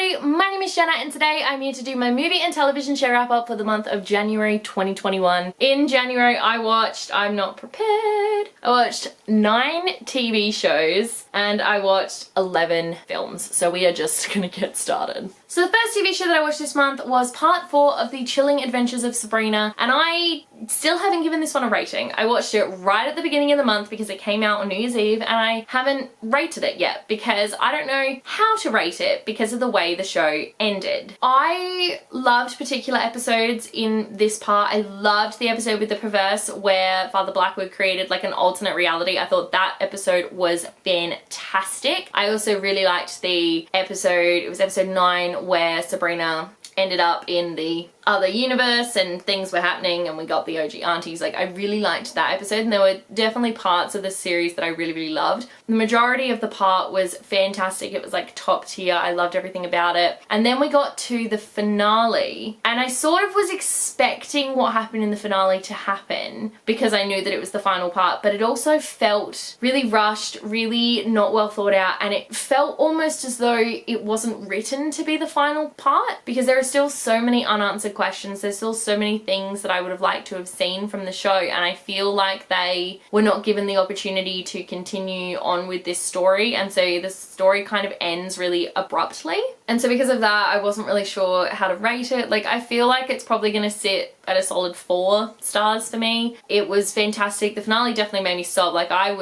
everybody, my name is Jenna and today I'm here to do my movie and television show wrap up for the month of January 2021. In January I watched, I'm not prepared, I watched 9 TV shows and I watched 11 films. So we are just gonna get started. So the first TV show that I watched this month was part 4 of The Chilling Adventures of Sabrina, and I still haven't given this one a rating. I watched it right at the beginning of the month because it came out on New Year's Eve and I haven't rated it yet because I don't know how to rate it because of the way the show ended. I loved particular episodes in this part. I loved the episode with the perverse where Father Blackwood created like an alternate reality. I thought that episode was fantastic. I also really liked the episode, it was episode 9, where Sabrina ended up in the other universe and things were happening and we got the OG aunties. Like, I really liked that episode and there were definitely parts of the series that I really loved. The majority of the part was fantastic. It was like top tier. I loved everything about it. And then we got to the finale and I sort of was expecting what happened in the finale to happen because I knew that it was the final part, but it also felt really rushed, really not well thought out, and it felt almost as though it wasn't written to be the final part because there are still so many unanswered questions. There's still so many things that I would have liked to have seen from the show, and I feel like they were not given the opportunity to continue on with this story, and so the story kind of ends really abruptly. And so because of that, I wasn't really sure how to rate it. Like, I feel like it's probably gonna sit at a solid 4 stars for me. It was fantastic. The finale definitely made me sob. Like, it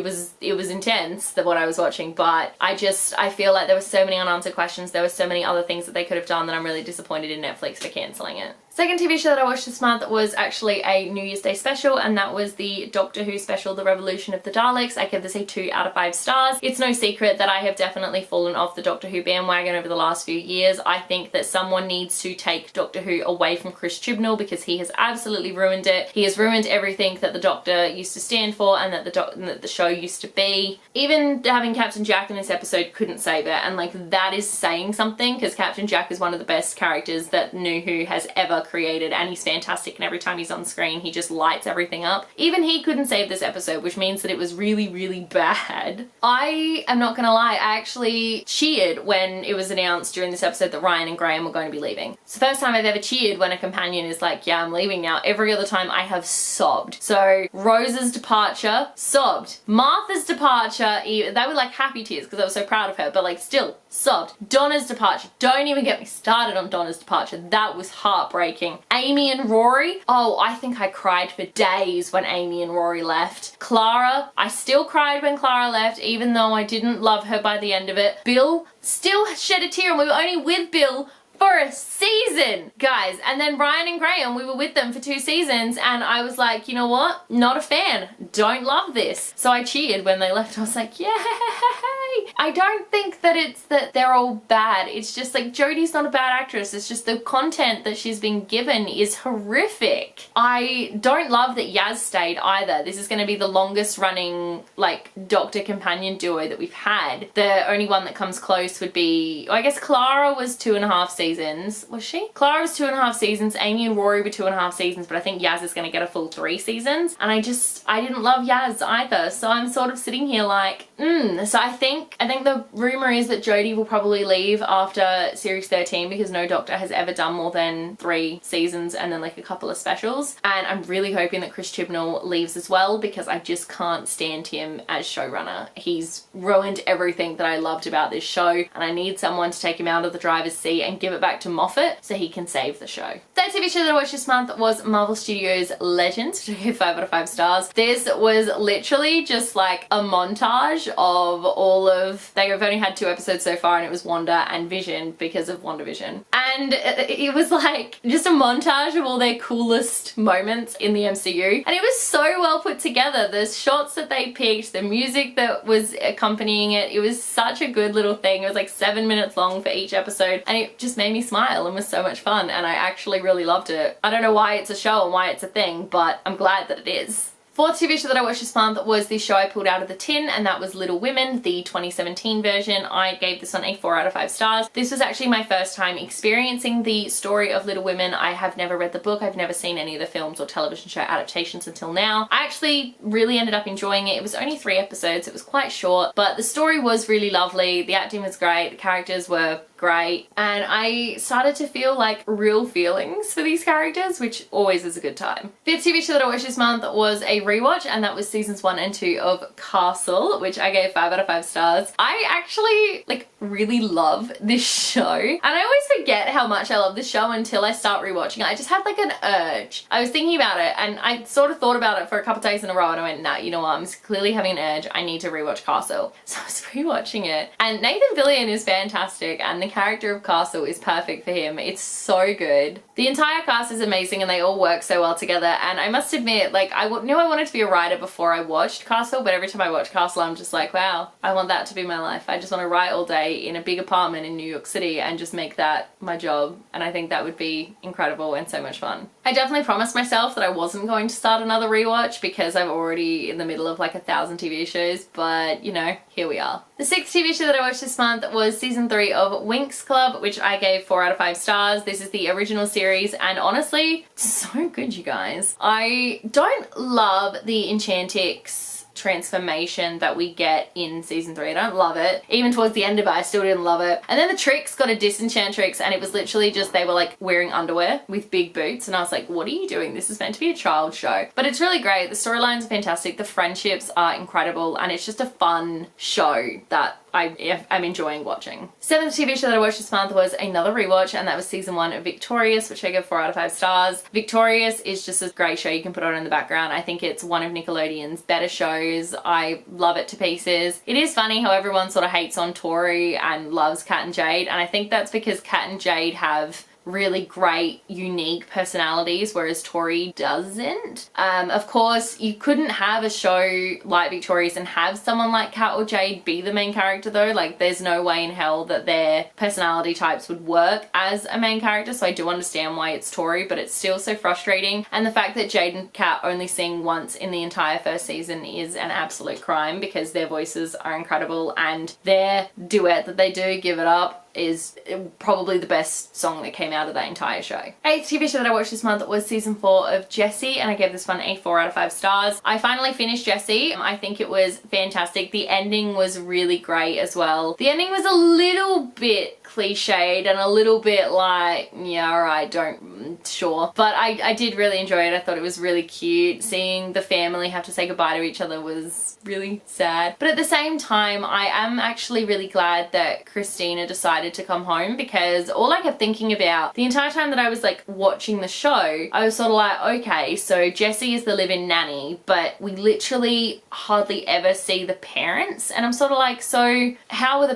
was intense, what I was watching, but I feel like there were so many unanswered questions. There were so many other things that they could have done that I'm really disappointed in Netflix for cancelling it. Second TV show that I watched this month was actually a New Year's Day special, and that was the Doctor Who special, The Revolution of the Daleks. I give this a 2 out of 5 stars. It's no secret that I have definitely fallen off the Doctor Who bandwagon over the last few years. I think that someone needs to take Doctor Who away from Chris Chibnall because he has absolutely ruined it. He has ruined everything that the Doctor used to stand for and that the show used to be. Even having Captain Jack in this episode couldn't save it, and like, that is saying something because Captain Jack is one of the best characters that New Who has ever created, and he's fantastic, and every time he's on screen he just lights everything up. Even he couldn't save this episode, which means that it was really bad. I am not gonna lie, I actually cheered when it was announced during this episode that Ryan and Graham were going to be leaving. It's the first time I've ever cheered when a companion is like, yeah, I'm leaving now. Every other time I have sobbed. So Rose's departure, sobbed. Martha's departure, they were like happy tears because I was so proud of her, but like still sobbed. Donna's departure, don't even get me started on Donna's departure. That was heartbreaking. Amy and Rory, oh, I think I cried for days when Amy and Rory left. Clara, I still cried when Clara left, even though I didn't love her by the end of it. Bill, still shed a tear, and we were only with Bill for a season, guys. And then Ryan and Graham, we were with them for 2 seasons, and I was like, you know what? Not a fan. Don't love this. So I cheered when they left. I was like, yay! I don't think that it's that they're all bad. It's just like, Jodie's not a bad actress. It's just the content that she's been given is horrific. I don't love that Yaz stayed either. This is going to be the longest running like Doctor companion duo that we've had. The only one that comes close would be, I guess Clara was 2.5 seasons. Was she? Clara was 2.5 seasons. Amy and Rory were 2.5 seasons, but I think Yaz is going to get a full 3 seasons. And I didn't love Yaz either. So I'm sort of sitting here like, So I think the rumor is that Jodie will probably leave after series 13 because no Doctor has ever done more than 3 seasons and then like a couple of specials. And I'm really hoping that Chris Chibnall leaves as well because I just can't stand him as showrunner. He's ruined everything that I loved about this show, and I need someone to take him out of the driver's seat and give it back to Moffat so he can save the show. Third TV show that I watched this month was Marvel Studios' Legends, which I gave 5 out of 5 stars. This was literally just like a montage of all of, they've only had 2 episodes so far, and it was Wanda and Vision because of WandaVision. And it was like just a montage of all their coolest moments in the MCU. And it was so well put together. The shots that they picked, the music that was accompanying it, it was such a good little thing. It was like 7 minutes long for each episode, and it just made me smile and was so much fun, and I actually really loved it. I don't know why it's a show and why it's a thing, but I'm glad that it is. Fourth TV show that I watched this month was the show I pulled out of the tin, and that was Little Women, the 2017 version. I gave this one a 4 out of 5 stars. This was actually my first time experiencing the story of Little Women. I have never read the book. I've never seen any of the films or television show adaptations until now. I actually really ended up enjoying it. It was only 3 episodes. It was quite short, but the story was really lovely. The acting was great. The characters were great, and I started to feel like real feelings for these characters, which always is a good time. Fifth TV show that I watched this month was a rewatch, and that was seasons 1 and 2 of Castle, which I gave 5 out of 5 stars. I actually like really love this show, and I always forget how much I love this show until I start rewatching it. I just had like an urge. I was thinking about it, and I sort of thought about it for a couple days in a row, and I went, nah, you know what, I'm clearly having an urge, I need to rewatch Castle. So I was rewatching it, and Nathan Fillion is fantastic, and the character of Castle is perfect for him. It's so good. The entire cast is amazing, and they all work so well together, and I must admit, like, I knew I wanted to be a writer before I watched Castle, but every time I watch Castle, I'm just like, wow, I want that to be my life. I just want to write all day in a big apartment in New York City and just make that my job, and I think that would be incredible and so much fun. I definitely promised myself that I wasn't going to start another rewatch because I'm already in the middle of like 1,000 TV shows, but you know, here we are. The sixth TV show that I watched this month was season 3 of Winx Club, which I gave 4 out of 5 stars. This is the original series, and honestly, it's so good, you guys. I don't love the Enchantix transformation that we get in season 3. I don't love it. Even towards the end of it, I still didn't love it. And then the Trix got a Disenchantrix, and it was literally just they were like wearing underwear with big boots, and I was like, what are you doing? This is meant to be a child show. But it's really great. The storylines are fantastic. The friendships are incredible, and it's just a fun show that I'm enjoying watching. Seventh TV show that I watched this month was another rewatch, and that was season 1 of Victorious, which I give 4 out of 5 stars. Victorious is just a great show you can put on in the background. I think it's one of Nickelodeon's better shows. I love it to pieces. It is funny how everyone sort of hates on Tori and loves Kat and Jade, and I think that's because Kat and Jade have really great, unique personalities, whereas Tori doesn't. Of course, you couldn't have a show like Victorious and have someone like Kat or Jade be the main character though. Like, there's no way in hell that their personality types would work as a main character, so I do understand why it's Tori, but it's still so frustrating. And the fact that Jade and Kat only sing once in the entire first season is an absolute crime, because their voices are incredible, and their duet that they do, Give It Up, is probably the best song that came out of that entire show. Eighth TV show that I watched this month was season 4 of Jessie, and I gave this one a 4 out of 5 stars. I finally finished Jessie. I think it was fantastic. The ending was really great as well. The ending was a little bit cliched and a little bit like, yeah, alright, sure. But I did really enjoy it. I thought it was really cute. Seeing the family have to say goodbye to each other was really sad. But at the same time, I am actually really glad that Christina decided to come home, because all I kept thinking about the entire time that I was like watching the show, I was sort of like, okay, so Jessie is the live-in nanny, but we literally hardly ever see the parents, and I'm sort of like, so how are the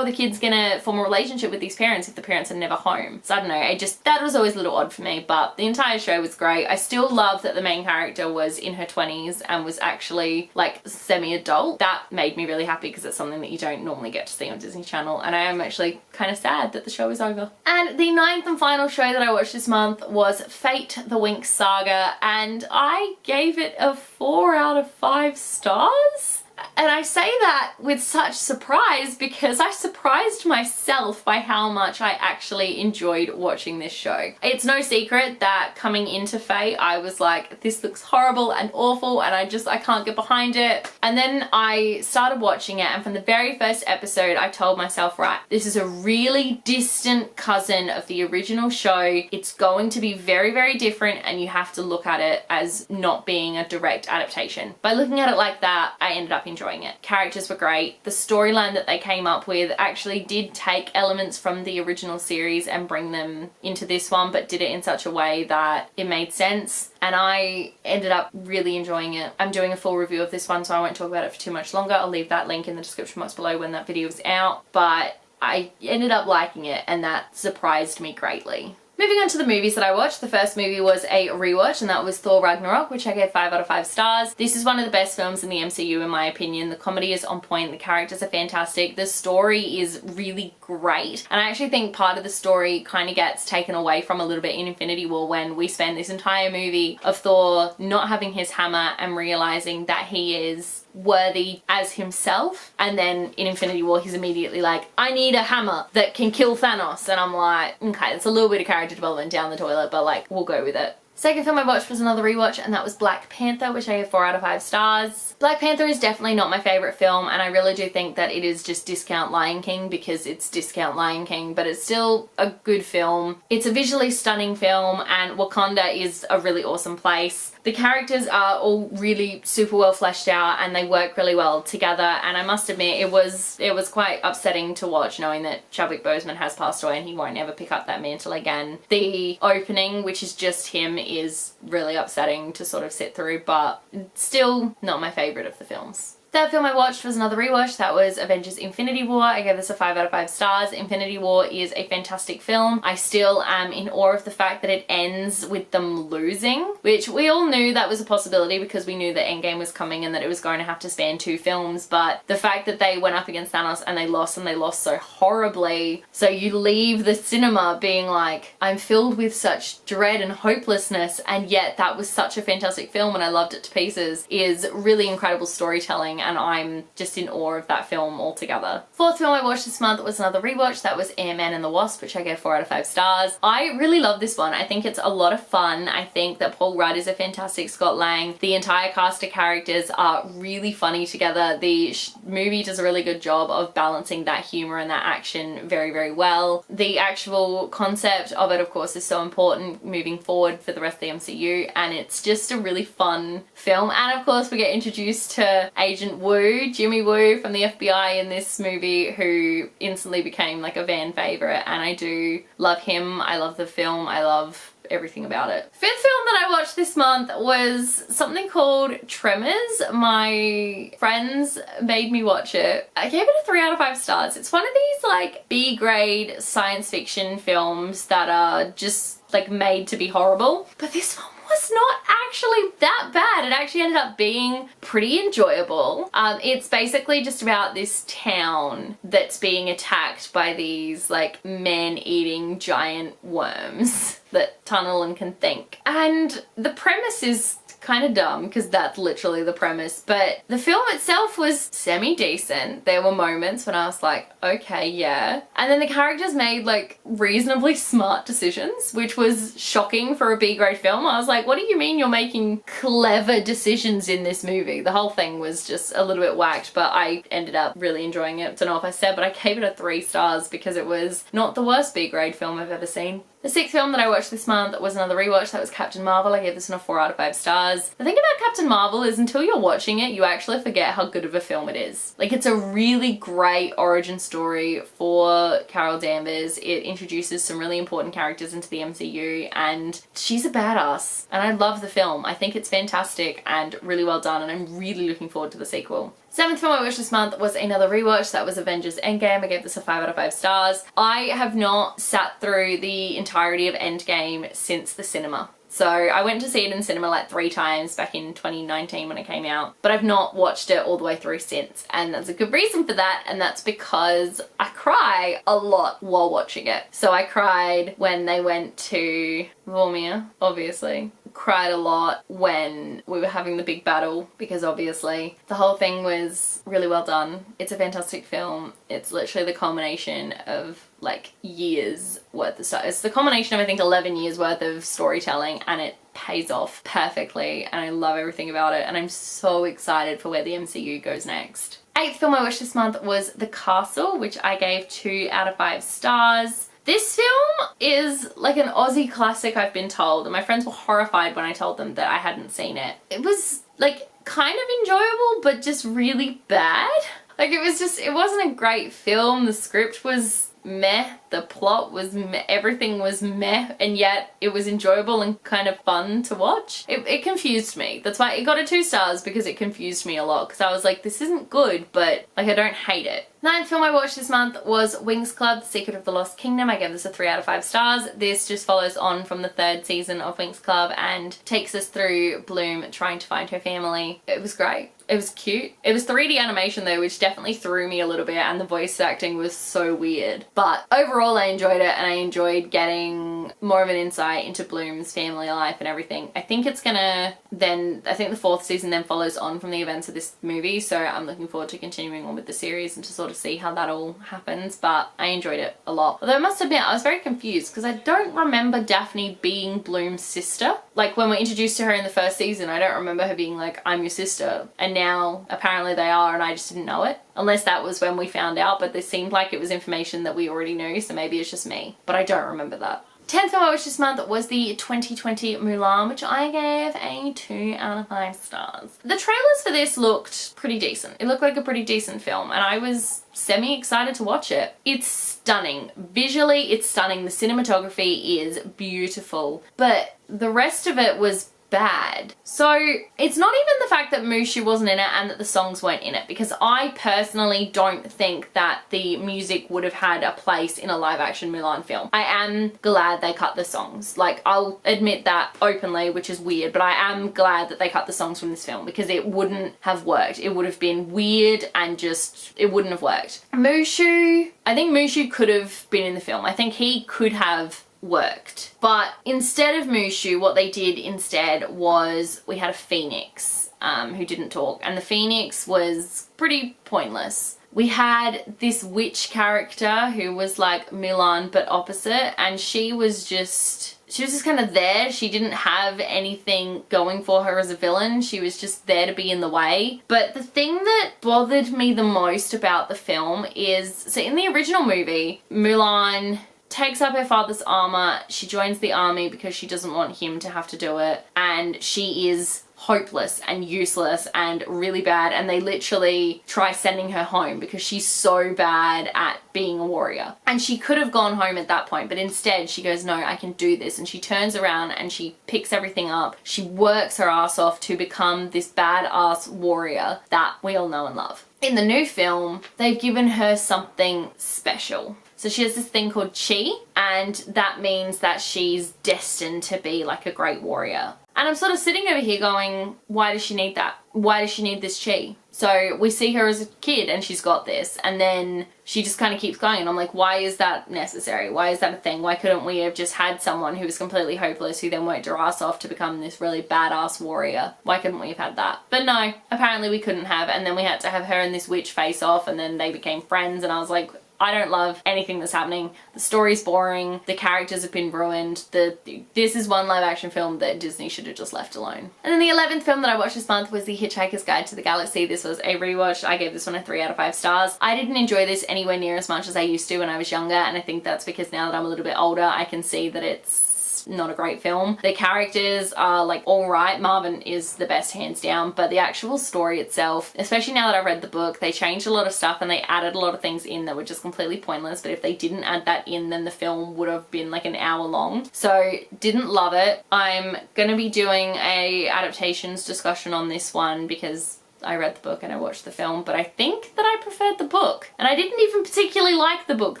kids gonna form a relationship with these parents if the parents are never home? So I don't know, that was always a little odd for me, but the entire show was great. I still love that the main character was in her 20s and was actually like semi-adult. That made me really happy, because it's something that you don't normally get to see on Disney Channel, and I am actually kind of sad that the show is over. And the ninth and final show that I watched this month was Fate: The Winx Saga, and I gave it a 4 out of 5 stars. And I say that with such surprise because I surprised myself by how much I actually enjoyed watching this show. It's no secret that coming into Fate, I was like, this looks horrible and awful, and I can't get behind it. And then I started watching it, and from the very first episode, I told myself, right, this is a really distant cousin of the original show. It's going to be very, very different, and you have to look at it as not being a direct adaptation. By looking at it like that, I ended up enjoying it. Characters were great. The storyline that they came up with actually did take elements from the original series and bring them into this one, but did it in such a way that it made sense, and I ended up really enjoying it. I'm doing a full review of this one, so I won't talk about it for too much longer. I'll leave that link in the description box below when that video is out, but I ended up liking it, and that surprised me greatly. Moving on to the movies that I watched, the first movie was a rewatch, and that was Thor Ragnarok, which I gave 5 out of 5 stars. This is one of the best films in the MCU in my opinion. The comedy is on point, the characters are fantastic, the story is really great, and I actually think part of the story kind of gets taken away from a little bit in Infinity War, when we spend this entire movie of Thor not having his hammer and realizing that he is worthy as himself, and then in Infinity War he's immediately like, I need a hammer that can kill Thanos, and I'm like, okay, it's a little bit of character development down the toilet, but like, we'll go with it. Second film I watched was another rewatch, and that was Black Panther, which I gave 4 out of 5 stars. Black Panther is definitely not my favourite film, and I really do think that it is just discount Lion King because it's discount Lion King, but it's still a good film. It's a visually stunning film, and Wakanda is a really awesome place. The characters are all really super well fleshed out and they work really well together, and I must admit it was quite upsetting to watch knowing that Chadwick Boseman has passed away and he won't ever pick up that mantle again. The opening, which is just him, is really upsetting to sort of sit through, but still not my favourite of the films. Third film I watched was another rewatch. That was Avengers Infinity War. I gave this a 5 out of 5 stars. Infinity War is a fantastic film. I still am in awe of the fact that it ends with them losing, which we all knew that was a possibility because we knew that Endgame was coming and that it was going to have to span 2 films, but the fact that they went up against Thanos and they lost so horribly, so you leave the cinema being like, I'm filled with such dread and hopelessness, and yet that was such a fantastic film and I loved it to pieces, is really incredible storytelling, and I'm just in awe of that film altogether. Fourth film I watched this month was another rewatch. That was Airman and the Wasp, which I gave 4 out of 5 stars. I really love this one. I think it's a lot of fun. I think that Paul Rudd is a fantastic Scott Lang. The entire cast of characters are really funny together. The movie does a really good job of balancing that humor and that action very, very well. The actual concept of it, of course, is so important moving forward for the rest of the MCU, and it's just a really fun film. And of course we get introduced to Agent Woo, Jimmy Woo from the FBI in this movie, who instantly became like a fan favourite, and I do love him. I love the film. I love everything about it. Fifth film that I watched this month was something called Tremels. My friends made me watch it. I gave it a 3 out of 5 stars. It's one of these like B-grade science fiction films that are just like made to be horrible, but this one was not actually that bad. It actually ended up being pretty enjoyable. It's basically just about this town that's being attacked by these like man-eating giant worms that tunnel and can think. And the premise is kind of dumb because that's literally the premise, but the film itself was semi-decent. There were moments when I was like, okay, yeah. And then the characters made like reasonably smart decisions, which was shocking for a B-grade film. I was like, what do you mean you're making clever decisions in this movie? The whole thing was just a little bit whacked, but I ended up really enjoying it. I don't know if I said, but I gave it a 3 stars because it was not the worst B-grade film I've ever seen. The sixth film that I watched this month was another rewatch. That was Captain Marvel. I gave this one a 4 out of 5 stars. The thing about Captain Marvel is until you're watching it, you actually forget how good of a film it is. Like, it's a really great origin story for Carol Danvers. It introduces some really important characters into the MCU, and she's a badass. And I love the film. I think it's fantastic and really well done, and I'm really looking forward to the sequel. Seventh film I watched this month was another rewatch. That was Avengers Endgame. I gave this a 5 out of 5 stars. I have not sat through the entirety of Endgame since the cinema. So I went to see it in cinema like 3 times back in 2019 when it came out, but I've not watched it all the way through since, and there's a good reason for that, and that's because I cry a lot while watching it. So I cried when they went to Vormir, obviously. Cried a lot when we were having the big battle because obviously the whole thing was really well done. It's a fantastic film. It's literally the culmination of like years worth of stuff. It's the combination of I think 11 years worth of storytelling, and it pays off perfectly, and I love everything about it, and I'm so excited for where the MCU goes next. Eighth film I watched this month was The Castle, which I gave 2 out of 5 stars. This film is like an Aussie classic, I've been told, and my friends were horrified when I told them that I hadn't seen it. It was like kind of enjoyable, but just really bad. Like it wasn't a great film. The script was meh, the plot was meh, everything was meh, and yet it was enjoyable and kind of fun to watch. It confused me. That's why it got a 2 stars, because it confused me a lot, because I was like, this isn't good, but like I don't hate it. Ninth film I watched this month was Winx Club, The Secret of the Lost Kingdom. I gave this a 3 out of 5 stars. This just follows on from the 3rd season of Winx Club and takes us through Bloom trying to find her family. It was great. It was cute. It was 3D animation though, which definitely threw me a little bit, and the voice acting was so weird. But overall I enjoyed it, and I enjoyed getting more of an insight into Bloom's family life and everything. I think the 4th season then follows on from the events of this movie, so I'm looking forward to continuing on with the series and to sort of to see how that all happens, but I enjoyed it a lot. Although I must admit, I was very confused because I don't remember Daphne being Bloom's sister. Like when we're introduced to her in the first season, I don't remember her being like, I'm your sister. And now apparently they are, and I just didn't know it. Unless that was when we found out, but this seemed like it was information that we already knew, so maybe it's just me. But I don't remember that. 10th film I watched this month was the 2020 Mulan, which I gave a 2 out of 5 stars. The trailers for this looked pretty decent. It looked like a pretty decent film, and I was semi-excited to watch it. It's stunning. Visually, it's stunning. The cinematography is beautiful, but the rest of it was bad. So it's not even the fact that Mushu wasn't in it and that the songs weren't in it, because I personally don't think that the music would have had a place in a live action Mulan film. I am glad they cut the songs. Like, I'll admit that openly, which is weird, but I am glad that they cut the songs from this film because it wouldn't have worked. It would have been weird and just, it wouldn't have worked. Mushu, I think Mushu could have been in the film. I think he could have worked. But instead of Mushu, what they did instead was we had a phoenix who didn't talk, and the phoenix was pretty pointless. We had this witch character who was like Mulan but opposite, and she was just kind of there. She didn't have anything going for her as a villain. She was just there to be in the way. But the thing that bothered me the most about the film is, so in the original movie, Mulan takes up her father's armor. She joins the army because she doesn't want him to have to do it, and she is hopeless and useless and really bad, and they literally try sending her home because she's so bad at being a warrior. And she could have gone home at that point, but instead she goes, no, I can do this, and she turns around and she picks everything up. She works her ass off to become this badass warrior that we all know and love. In the new film, they've given her something special. So she has this thing called chi, and that means that she's destined to be like a great warrior. And I'm sort of sitting over here going, why does she need that? Why does she need this chi? So we see her as a kid and she's got this, and then she just kind of keeps going. And I'm like, why is that necessary? Why is that a thing? Why couldn't we have just had someone who was completely hopeless who then worked her ass off to become this really badass warrior? Why couldn't we have had that? But no, apparently we couldn't have, and then we had to have her and this witch face off, and then they became friends, and I was like, I don't love anything that's happening. The story's boring. The characters have been ruined. This is one live action film that Disney should have just left alone. And then the 11th film that I watched this month was The Hitchhiker's Guide to the Galaxy. This was a rewatch. I gave this one a 3 out of 5 stars. I didn't enjoy this anywhere near as much as I used to when I was younger, and I think that's because now that I'm a little bit older, I can see that it's not a great film. The characters are like alright. Marvin is the best hands down, but the actual story itself, especially now that I've read the book, they changed a lot of stuff and they added a lot of things in that were just completely pointless. But if they didn't add that in, then the film would have been like an hour long. So didn't love it. I'm gonna be doing a adaptations discussion on this one because I read the book and I watched the film, but I think that I preferred the book. And I didn't even particularly like the book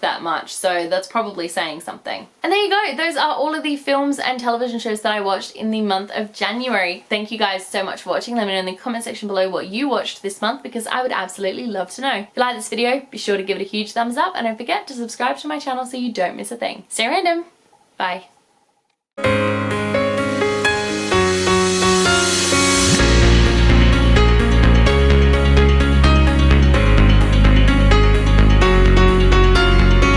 that much, so that's probably saying something. And there you go. Those are all of the films and television shows that I watched in the month of January. Thank you guys so much for watching. Let me know in the comment section below what you watched this month, because I would absolutely love to know. If you like this video, be sure to give it a huge thumbs up, and don't forget to subscribe to my channel so you don't miss a thing. Stay random. Bye.